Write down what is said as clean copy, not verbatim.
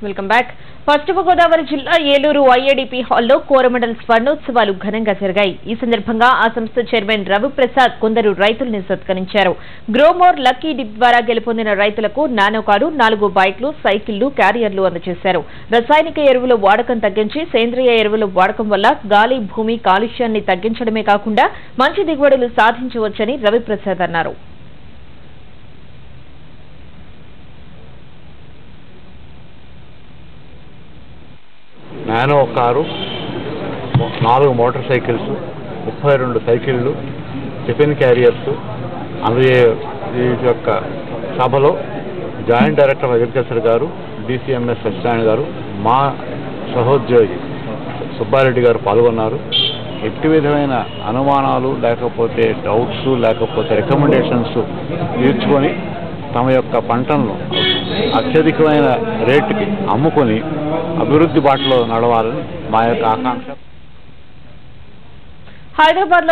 Welcome back. పశ్చిమ గోదావరి జిల్లా ఏలూరు ఐఏడీపీ హాల్లో కోరమండల్ స్వర్ణోత్సవాలు ఘనంగా జరిగాయి. ఈ సందర్భంగా ఆ సంస్థ చైర్మన్ రవిప్రసాద్ కొందరు రైతుల్ని సత్కరించారు. గ్రోమోర్ లక్కీ డిప్ ద్వారా గెలుపొందిన రైతులకు నానో కారు, 4 బైక్లు, సైకిళ్లు, క్యారియర్లు అందజేశారు. రసాయనిక ఎరువుల వాడకం తగ్గించి సేంద్రియ ఎరువుల వాడకం వల్ల గాలి, భూమి కాలుష్యాన్ని తగ్గించడమే కాకుండా మంచి దిగుబడులు సాధించవచ్చని రవిప్రసాద్ అన్నారు. నానో కారు, 4 మోటార్ సైకిల్స్, 32 సైకిళ్ళు, టిఫిన్ క్యారియర్స్ ఈ యొక్క సభలో జాయింట్ డైరెక్టర్ ఆఫ్ అగ్రికల్చర్ గారు, DCMS సత్యనారాయణ గారు, మా సహోద్యోగి సుబ్బారెడ్డి గారు పాల్గొన్నారు. ఎట్టి విధమైన అనుమానాలు లేకపోతే డౌట్స్ లేకపోతే రికమెండేషన్స్ తీర్చుకొని తమ యొక్క పంటలను అత్యధికమైన రేటుకి అమ్ముకొని అభివృద్ధి బాటలో నడవాలని మా యొక్క ఆకాంక్ష. హైదరాబాద్